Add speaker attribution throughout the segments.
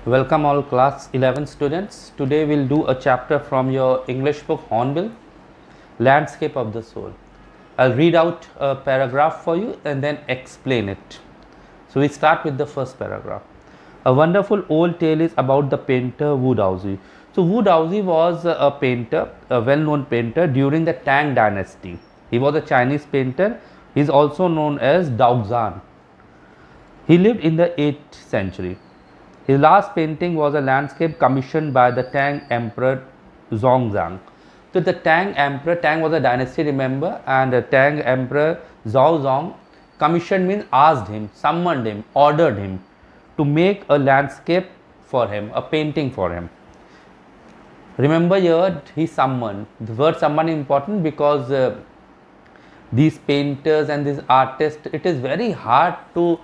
Speaker 1: Welcome all class 11 students. Today we'll do a chapter from your English book Hornbill, Landscape of the Soul. I'll read out a paragraph for you and then explain it. So we start with the first paragraph. A wonderful old tale is about the painter Wu Daozi. So Wu Daozi was a painter, a well-known painter during the Tang dynasty. He was a Chinese painter. He is also known as Daozi. He lived in the 8th century. His last painting was a landscape commissioned by the Tang Emperor Zhongzhang. So the Tang Emperor, Tang was a dynasty, remember, and the Tang Emperor Zhongzhang commissioned means asked him, summoned him, ordered him to make a landscape for him, a painting for him. Remember here he summoned. The word summon is important because these painters and these artists, it is very hard to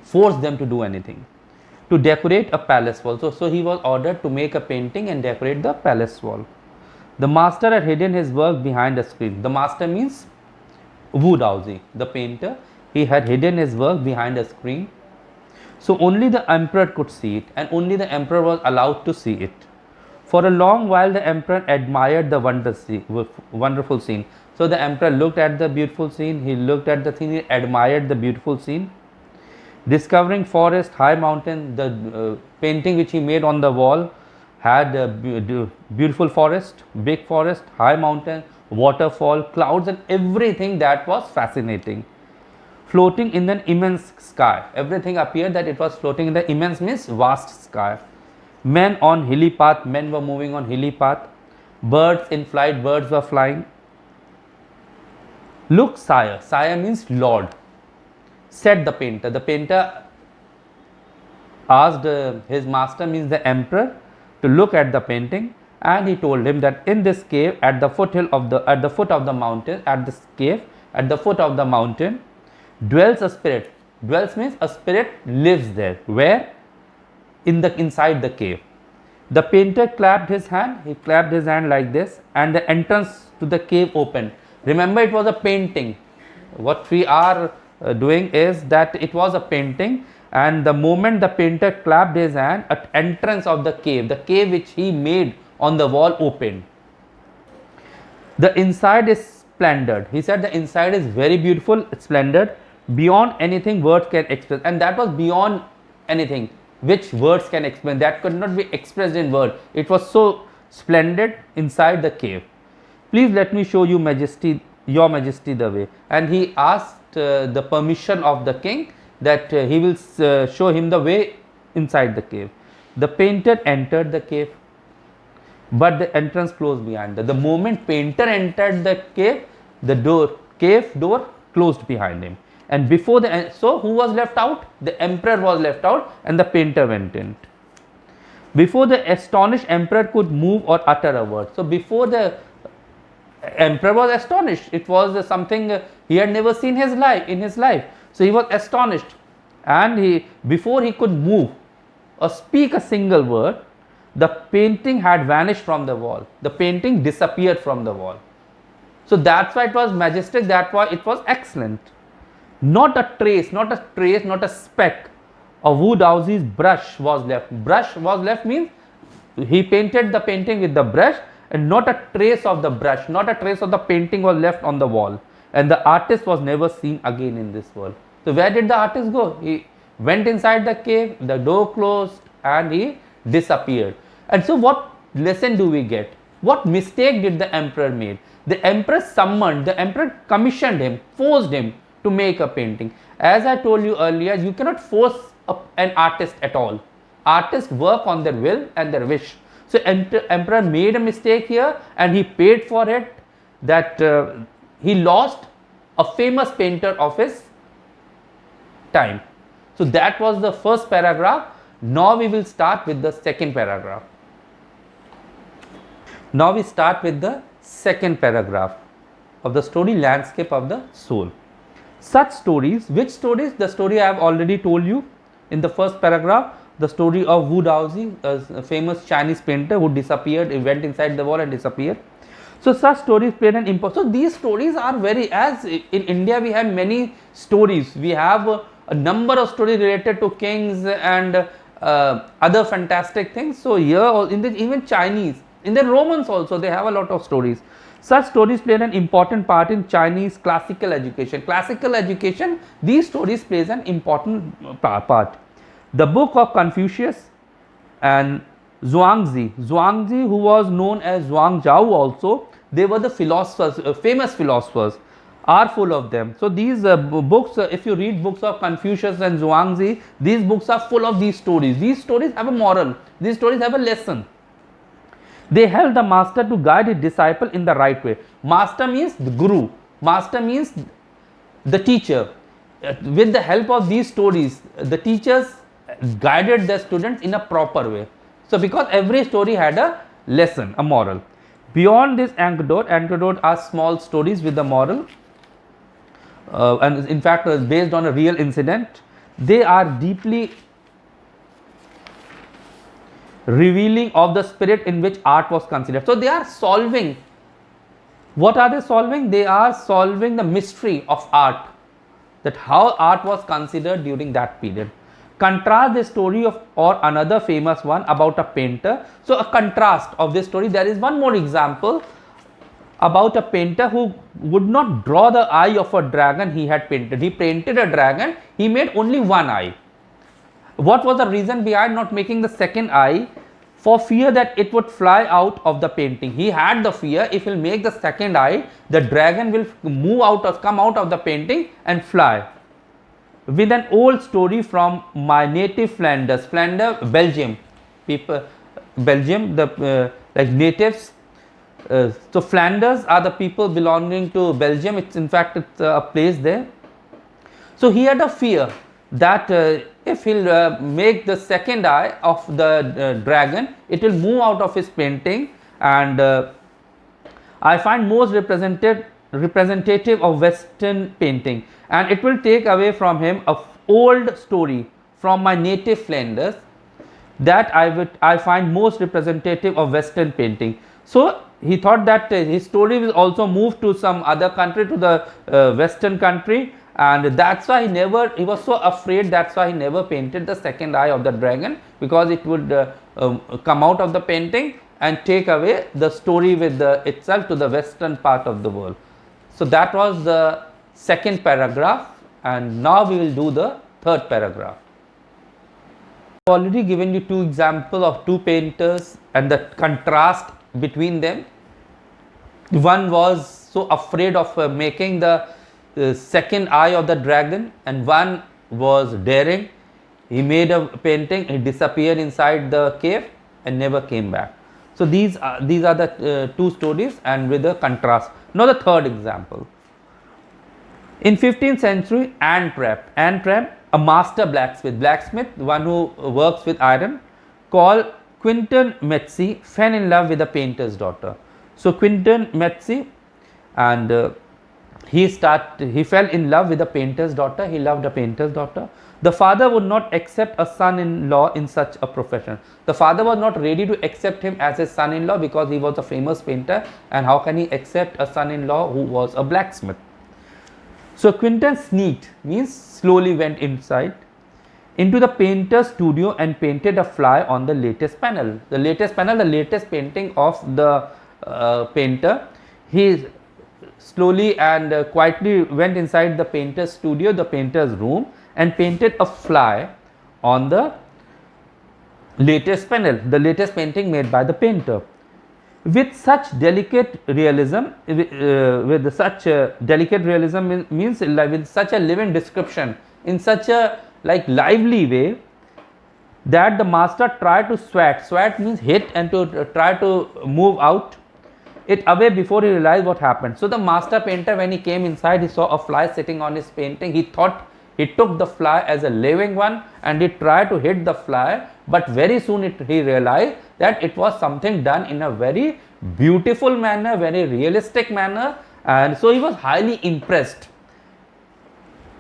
Speaker 1: force them to do anything. To decorate a palace wall. So he was ordered to make a painting and decorate the palace wall. The master had hidden his work behind a screen. The master means Wu Daozi, the painter. He had hidden his work behind a screen. So only the emperor could see it, and only the emperor was allowed to see it. For a long while the emperor admired the wonderful scene. So the emperor looked at the beautiful scene, he looked at the scene, he admired the beautiful scene. Discovering forest, high mountain, the painting which he made on the wall had a beautiful forest, big forest, high mountain, waterfall, clouds and everything that was fascinating. Floating in an immense sky. Everything appeared that it was floating in the immense means vast sky. Men on hilly path, men were moving on hilly path. Birds in flight, birds were flying. Look, sire. Sire means lord. Said the painter. The painter asked his master, means the emperor, to look at the painting, and he told him that in this cave, at the foot of the mountain, dwells a spirit. Dwells means a spirit lives there. Where? Inside the cave. The painter clapped his hand. He clapped his hand like this, and the entrance to the cave opened. Remember, it was a painting. What we are doing is that it was a painting, and the moment the painter clapped his hand, at entrance of the cave which he made on the wall opened. The inside is splendid. He said the inside is very beautiful, splendid, beyond anything words can express. And that was beyond anything which words can explain. That could not be expressed in words. It was so splendid inside the cave. Please let me show you majesty, your majesty, the way. And he asked the permission of the king that he will show him the way inside the cave. The painter entered the cave, but the entrance closed behind them. The moment painter entered the cave, the cave door closed behind him. And before so who was left out? The emperor was left out, and the painter went in. Before the astonished emperor could move or utter a word. So before the emperor was astonished. It was something he had never seen in his life. So he was astonished, and before he could move or speak a single word, the painting had vanished from the wall. The painting disappeared from the wall. So that's why it was majestic. That's why it was excellent. Not a trace, not a speck of Wu Daozi's brush was left. Brush was left means he painted the painting with the brush, and not a trace of the brush, not a trace of the painting was left on the wall. And the artist was never seen again in this world. So where did the artist go? He went inside the cave, the door closed, and he disappeared. And so what lesson do we get? What mistake did the emperor make? The emperor commissioned him, forced him to make a painting. As I told you earlier, you cannot force an artist at all. Artists work on their will and their wish. So emperor made a mistake here, and he paid for it, that he lost a famous painter of his time. So that was the first paragraph. Now we will start with the second paragraph. Now we start with the second paragraph of the story, Landscape of the Soul. Such stories, which stories? The story I have already told you in the first paragraph. The story of Wu Daozi, a famous Chinese painter who disappeared, he went inside the wall and disappeared. So such stories played an important. So these stories are as in India we have many stories. We have a number of stories related to kings and other fantastic things. So here in the even Chinese, in the Romans also they have a lot of stories. Such stories played an important part in Chinese classical education. Classical education, these stories plays an important part. The book of Confucius and Zhuangzi, who was known as Zhuang Zhao also, they were the philosophers, famous philosophers, are full of them. So these books, if you read books of Confucius and Zhuangzi, these books are full of these stories. These stories have a moral, these stories have a lesson. They help the master to guide his disciple in the right way. Master means the guru, master means the teacher. With the help of these stories, the teachers guided their students in a proper way. So because every story had a lesson, a moral. Beyond this anecdote are small stories with the moral, and in fact based on a real incident. They are deeply revealing of the spirit in which art was considered. So they are solving, what are they solving? They are solving the mystery of art, that how art was considered during that period. Contrast the story of or another famous one about a painter. So a contrast of this story, there is one more example about a painter who would not draw the eye of a dragon he had painted. He painted a dragon, he made only one eye. What was the reason behind not making the second eye? For fear that it would fly out of the painting. He had the fear, if he'll make the second eye, the dragon will come out of the painting and fly. With an old story from my native Flanders, Belgium, the like natives. So Flanders are the people belonging to Belgium. It's in fact it's a place there. So he had a fear that if he'll make the second eye of the dragon, it will move out of his painting, and I find most representative of Western painting, and it will take away from him a old story from my native Flanders that I find most representative of Western painting. So he thought that his story will also move to some other country, to the Western country, and that's why he was so afraid, that's why he never painted the second eye of the dragon, because it would come out of the painting and take away the story with itself to the Western part of the world. So that was the second paragraph, and now we will do the third paragraph. I have already given you two examples of two painters and the contrast between them. One was so afraid of making the second eye of the dragon, and one was daring. He made a painting, he disappeared inside the cave and never came back. So these are the two stories, and with a contrast. Now the third example. In 15th century, Antwerp, a master blacksmith, one who works with iron, called Quentin Metzi, fell in love with a painter's daughter. So Quentin Metzi, and he fell in love with a painter's daughter. He loved a painter's daughter. The father would not accept a son-in-law in such a profession. The father was not ready to accept him as his son-in-law because he was a famous painter, and how can he accept a son-in-law who was a blacksmith? So Quentin sneaked, means slowly went inside into the painter's studio and painted a fly on the latest panel. The latest painting of the painter. He slowly and quietly went inside the painter's studio, the painter's room, and painted a fly on the latest panel, the latest painting made by the painter. With such delicate realism, means with such a living description, in such a lively way, that the master tried to swat means hit, and to try to move out it away before he realized what happened. So the master painter, when he came inside, he saw a fly sitting on his painting. He thought, he took the fly as a living one and he tried to hit the fly, but very soon he realized that it was something done in a very beautiful manner, very realistic manner, and so he was highly impressed.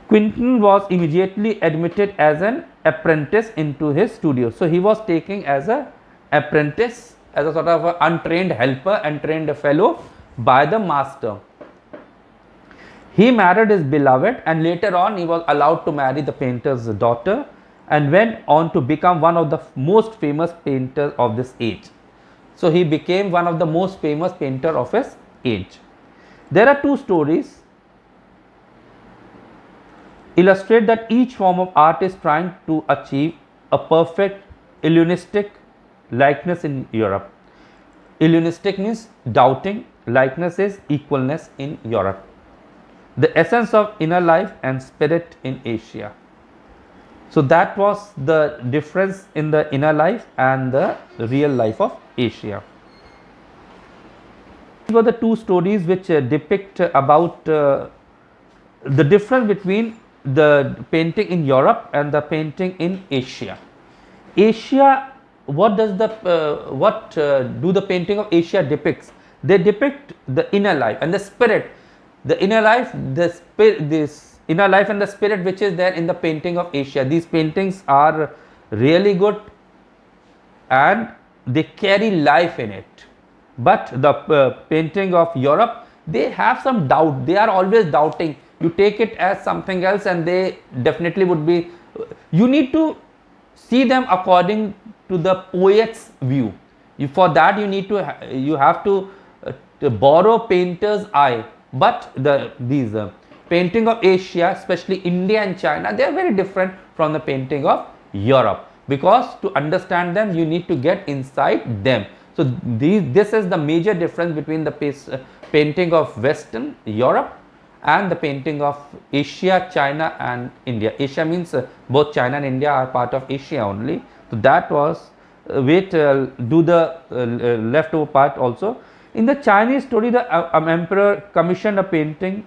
Speaker 1: Quentin was immediately admitted as an apprentice into his studio. So he was taken as an apprentice, as a sort of a untrained helper, untrained fellow by the master. He married his beloved, and later on he was allowed to marry the painter's daughter, and went on to become one of the most famous painters of this age. So he became one of the most famous painter of his age. There are two stories illustrate that each form of art is trying to achieve a perfect illusionistic likeness in Europe. Illusionistic means doubting, likeness is equalness in Europe. The essence of inner life and spirit in Asia. So that was the difference in the inner life and the real life of Asia. These were the two stories which depict about the difference between the painting in Europe and the painting in Asia. Asia, what does the do the painting of Asia depicts? They depict the inner life and the spirit. The inner life, the spirit, this inner life and the spirit which is there in the painting of Asia. These paintings are really good and they carry life in it. But the painting of Europe, they have some doubt. They are always doubting. You take it as something else and they definitely would be. You need to see them according to the poet's view. For that you have to borrow painter's eye. But these painting of Asia, especially India and China, they are very different from the painting of Europe, because to understand them you need to get inside them. So this is the major difference between the painting of Western Europe and the painting of Asia, China and India. Asia means both China and India are part of Asia only. So that was do the leftover part also. In the Chinese story, the emperor commissioned a painting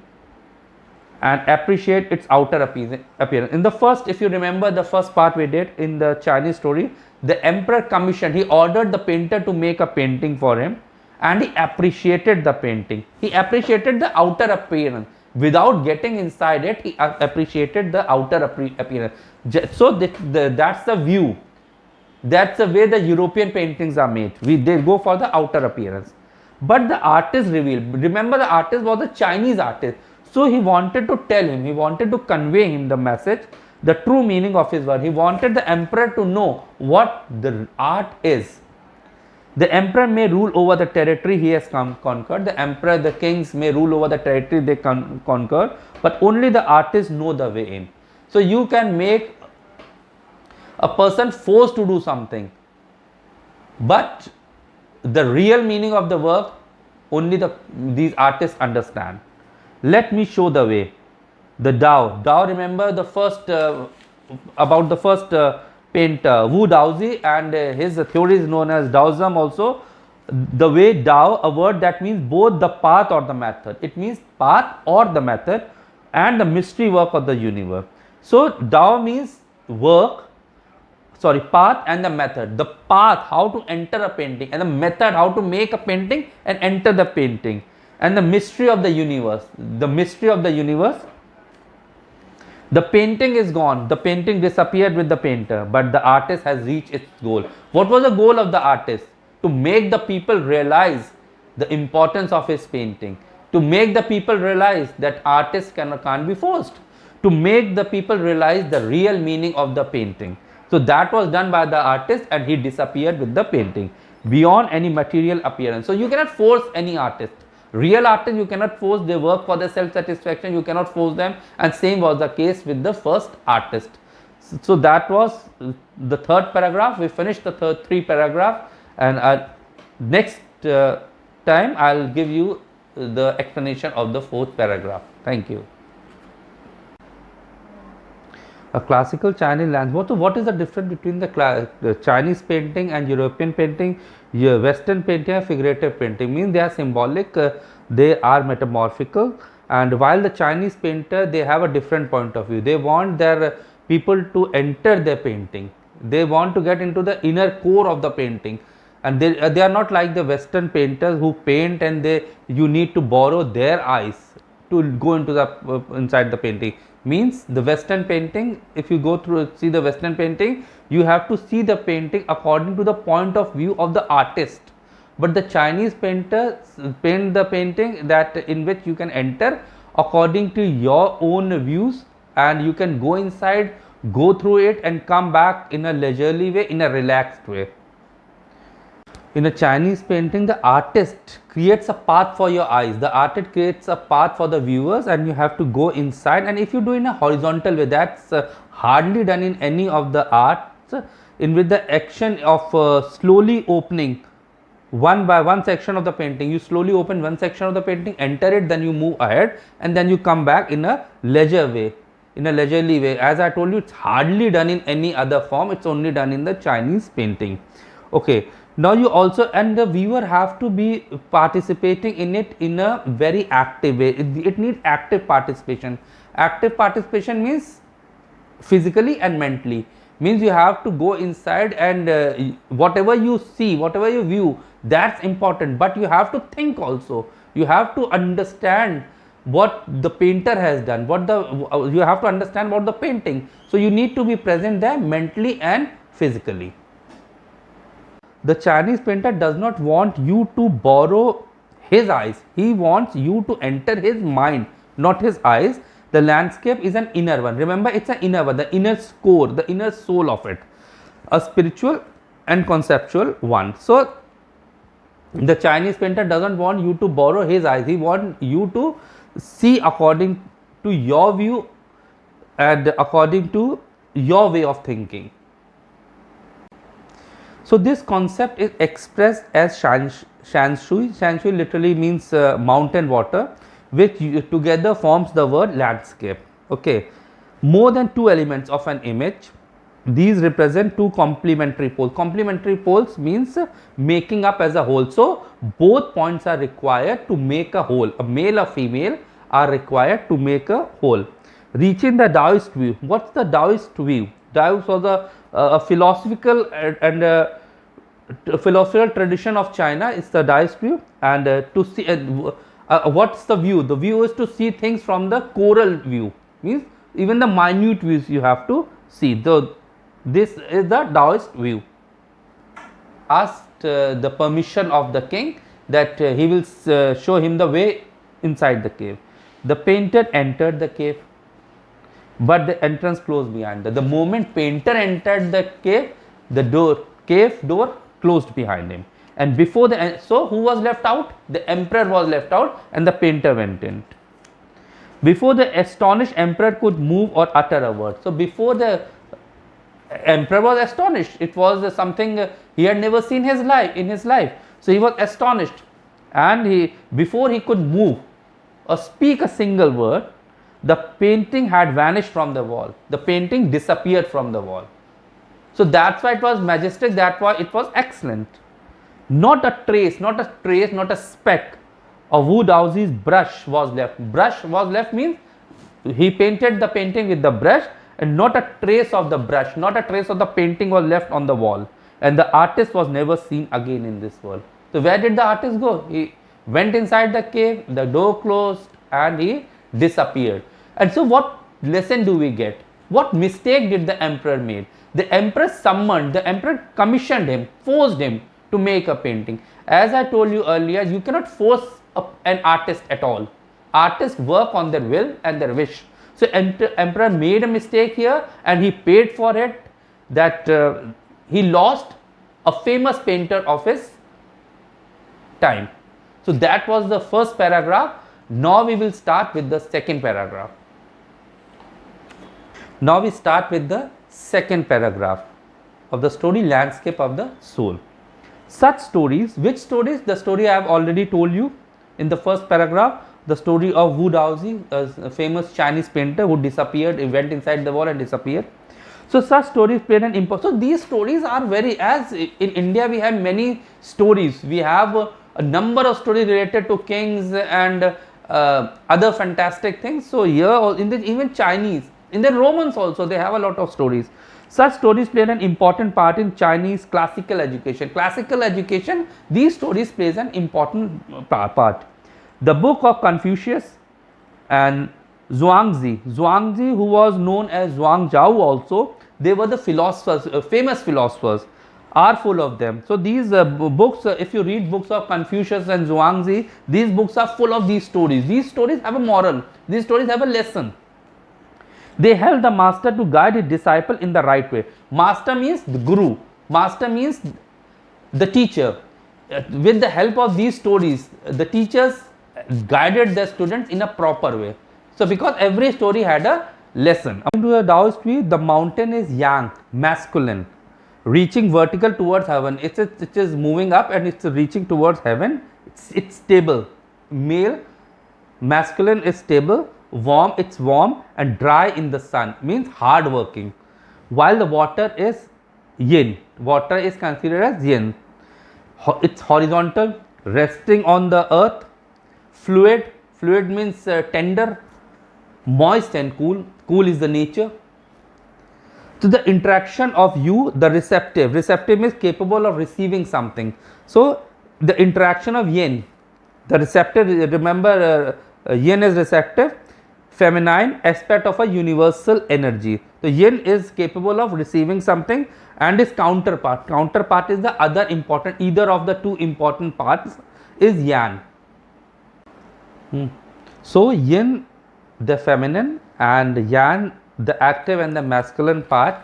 Speaker 1: and appreciate its outer appearance. In the first, if you remember the first part we did in the Chinese story, the emperor commissioned, he ordered the painter to make a painting for him and he appreciated the painting. He appreciated the outer appearance. Without getting inside it, he appreciated the outer appearance. So that's the view. That's the way the European paintings are made. They go for the outer appearance. But the artist revealed, remember the artist was a Chinese artist. So he wanted to tell him, he wanted to convey him the message, the true meaning of his work. He wanted the emperor to know what the art is. The emperor may rule over the territory he has conquered. The emperor, the kings may rule over the territory they conquer, but only the artists know the way in. So you can make a person forced to do something, but the real meaning of the work only these artists understand. Let me show the way. The Dao, remember the first about the first painter Wu Daozi, and his theory is known as Daoism also. The way Dao, a word that means both the path or the method. It means path or the method and the mystery work of the universe. So Dao means path and the method. The path, how to enter a painting, and the method, how to make a painting and enter the painting, and the mystery of the universe. The mystery of the universe. The painting is gone, the painting disappeared with the painter, but the artist has reached its goal. What was the goal of the artist? To make the people realize the importance of his painting, to make the people realize that artists can't be forced, to make the people realize the real meaning of the painting. So that was done by the artist and he disappeared with the painting beyond any material appearance. So you cannot force any artist. Real artists, you cannot force their work for their self-satisfaction, you cannot force them, and same was the case with the first artist. So that was the third paragraph. We finished the three paragraph, and next time I will give you the explanation of the fourth paragraph. Thank you. A classical Chinese landscape. So what is the difference between the Chinese painting and European painting? Western painting and figurative painting means they are symbolic, they are metamorphical, and while the Chinese painter, they have a different point of view. They want their people to enter their painting. They want to get into the inner core of the painting, and they are not like the Western painters who paint and you need to borrow their eyes to go into the inside the painting. Means the Western painting, if you go through see the Western painting, you have to see the painting according to the point of view of the artist. But the Chinese painters paint the painting that in which you can enter according to your own views, and you can go inside go through it and come back in a leisurely way, in a relaxed way. In a Chinese painting, the artist creates a path for your eyes. The artist creates a path for the viewers, and you have to go inside. And if you do in a horizontal way, that's hardly done in any of the arts. In with the action of slowly opening one by one section of the painting, you slowly open one section of the painting, enter it, then you move ahead, and then you come back in a leisure way, in a leisurely way. As I told you, it's hardly done in any other form. It's only done in the Chinese painting. Okay. Now you also, and the viewer have to be participating in it in a very active way. It needs active participation. Active participation means physically and mentally. Means you have to go inside, and whatever you see, whatever you view, that's important. But you have to think also. You have to understand what the painter has done. You have to understand about the painting. So you need to be present there mentally and physically. The Chinese painter does not want you to borrow his eyes. He wants you to enter his mind, not his eyes. The landscape is an inner one. Remember, it's an inner one, the inner core, the inner soul of it, a spiritual and conceptual one. So, the Chinese painter doesn't want you to borrow his eyes. He wants you to see according to your view and according to your way of thinking. So, this concept is expressed as shanshui. Shanshui literally means mountain water, which together forms the word landscape. Okay. More than two elements of an image, these represent two complementary poles. Complementary poles means making up as a whole. So, both points are required to make a whole. A male or female are required to make a whole. Reaching the Daoist view. What's the Daoist view? Daoist was a philosophical and philosophical tradition of China. Is the Daoist view, and to see what's the view? The view is to see things from the choral view. Means even the minute views you have to see. This is the Daoist view. Asked the permission of the king that he will show him the way inside the cave. The painter entered the cave, but the entrance closed behind them. The moment painter entered the cave, the cave door closed behind him. And before so who was left out? The emperor was left out, and the painter went in. Before the astonished emperor could move or utter a word. So before the emperor was astonished, it was something he had never seen in his life. So he was astonished, and before he could move or speak a single word, the painting had vanished from the wall. The painting disappeared from the wall. So that's why it was majestic, that's why it was excellent. Not a trace, not a speck of Wu Daozi's brush was left. Brush was left means he painted the painting with the brush, and not a trace of the brush, not a trace of the painting was left on the wall. And the artist was never seen again in this world. So where did the artist go? He went inside the cave, the door closed, and he disappeared. And so what lesson do we get? What mistake did the emperor make? The emperor commissioned him, forced him to make a painting. As I told you earlier, you cannot force an artist at all. Artists work on their will and their wish. So emperor made a mistake here, and he paid for it, that he lost a famous painter of his time. So that was the first paragraph. Now we will start with the second paragraph. Now we start with the second paragraph of the story, Landscape of the Soul. Such stories, which stories? The story I have already told you in the first paragraph, the story of Wu Daozi, a famous Chinese painter who disappeared, he went inside the wall and disappeared. So such stories played an important. So these stories are as in India we have many stories. We have a number of stories related to kings and other fantastic things. So here even Chinese, in the Romans also they have a lot of stories. Such stories played an important part in Chinese classical education. Classical education, these stories plays an important part. The book of Confucius and Zhuangzi, who was known as Zhuangzhou also, they were the philosophers, famous philosophers, are full of them. So these books, if you read books of Confucius and Zhuangzi, these books are full of these stories. These stories have a moral, these stories have a lesson. They help the master to guide his disciple in the right way. Master means the guru, master means the teacher. With the help of these stories, the teachers guided their students in a proper way. So because every story had a lesson. According to the Daoist view, the mountain is yang, masculine, reaching vertical towards heaven. It is moving up and it's reaching towards heaven. It's stable. Male, masculine is stable, warm, it's warm, and dry in the sun, means hard working. While the water is yin, water is considered as yin. It's horizontal, resting on the earth. Fluid, fluid means tender, moist and cool. Cool is the nature. So the interaction of you, the receptive, receptive is capable of receiving something. So the interaction of yin, the receptive, remember yin is receptive, feminine aspect of a universal energy. So yin is capable of receiving something, and its counterpart, counterpart is the other important, either of the two important parts is yang. So yin, the feminine, and yang, the active and the masculine part,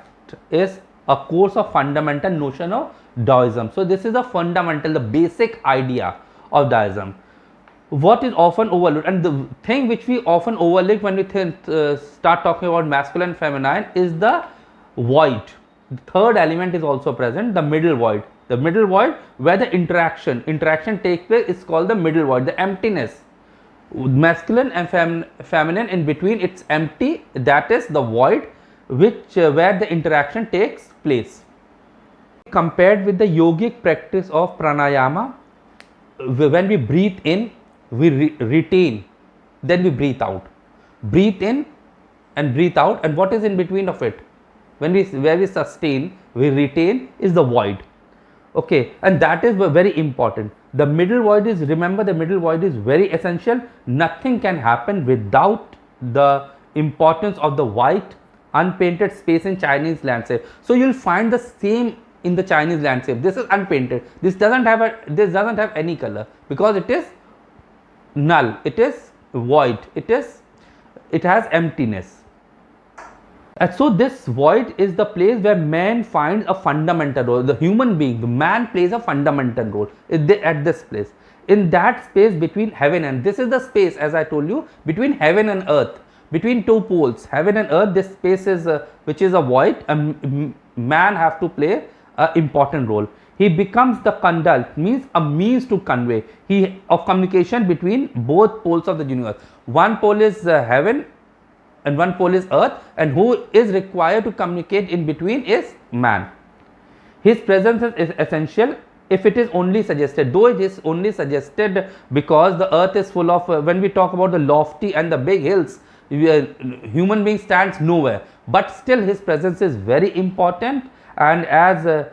Speaker 1: is a course of fundamental notion of Daoism. So this is a fundamental, the basic idea of Daoism. What is often overlooked, and the thing which we often overlook when we start talking about masculine and feminine, is the void. The third element is also present, the middle void. The middle void, where the interaction takes place, is called the middle void, the emptiness. Masculine and feminine, in between it's empty, that is the void, which where the interaction takes place. Compared with the yogic practice of pranayama, when we breathe in, we retain, then we breathe out. Breathe in and breathe out, and what is in between of it? Where we sustain, we retain, is the void. Okay, and that is very important. The middle void is, remember, the middle void is very essential. Nothing can happen without the importance of the white unpainted space in Chinese landscape. So you will find the same in the Chinese landscape. This is unpainted. This doesn't have any color, because it is null, it is void, it has emptiness. And so this void is the place where man finds a fundamental role. The human being, the man, plays a fundamental role at this place, in that space between heaven and, this is the space, as I told you, between heaven and earth, between two poles, heaven and earth. This space is which is a void, and man have to play an important role. He becomes the kandal, means a means to convey, of communication between both poles of the universe. One pole is heaven and one pole is earth, and who is required to communicate in between is man. His presence is essential if it is only suggested, though it is only suggested because the earth is full of, when we talk about the lofty and the big hills, human being stands nowhere, but still his presence is very important. And as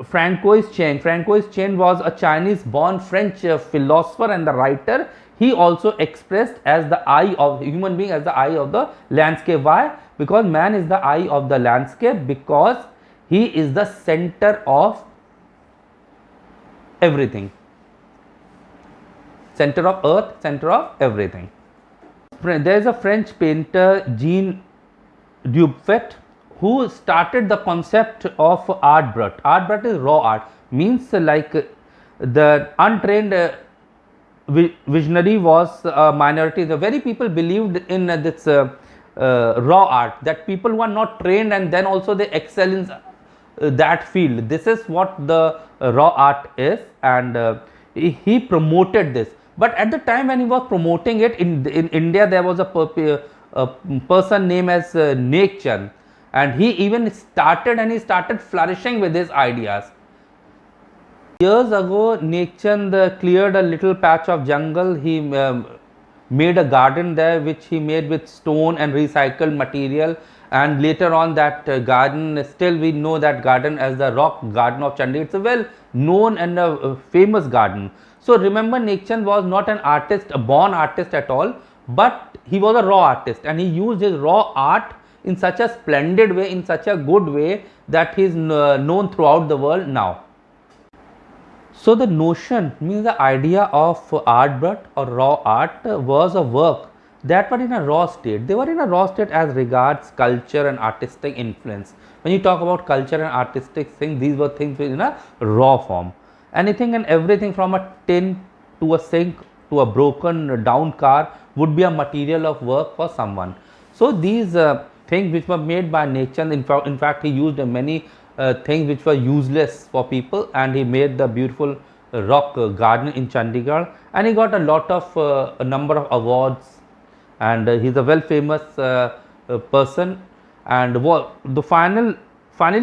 Speaker 1: Francois Chain was a Chinese born French philosopher and the writer. He also expressed as the eye of human being, as the eye of the landscape. Why? Because man is the eye of the landscape, because he is the center of everything, center of earth, center of everything. There is a French painter, Jean Dubuffet, who started the concept of art brut. Art brut is raw art, means like the untrained visionary was a minority. The very people believed in this raw art, that people who are not trained and then also they excel in that field. This is what the raw art is, and he promoted this. But at the time when he was promoting it in India, there was a person named as Nek Chand, and he even started flourishing with his ideas. Years ago, Nek Chand cleared a little patch of jungle. He made a garden there, which he made with stone and recycled material, and later on that garden, still we know that garden as the rock garden of Chandigarh. It's a well known and a famous garden. So remember, Nek Chand was not an artist, a born artist at all, but he was a raw artist, and he used his raw art in such a splendid way, in such a good way, that he is known throughout the world now. So the notion, means the idea of art brut or raw art, was a work that were in a raw state. They were in a raw state as regards culture and artistic influence. When you talk about culture and artistic things, these were things in a raw form. Anything and everything from a tin to a sink to a broken down car would be a material of work for someone. So these things which were made by nature, in fact he used many things which were useless for people, and he made the beautiful rock garden in Chandigarh, and he got a lot of a number of awards, and he's a well famous person. And what the finally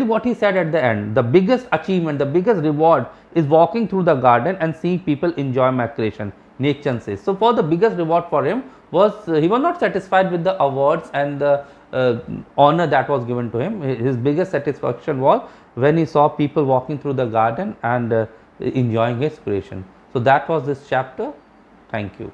Speaker 1: what he said at the end, the biggest achievement, the biggest reward is walking through the garden and seeing people enjoy my creation, Nielsen says. So for the biggest reward for him was he was not satisfied with the awards and the honor that was given to him. His biggest satisfaction was when he saw people walking through the garden and enjoying his creation. So that was this chapter. Thank you.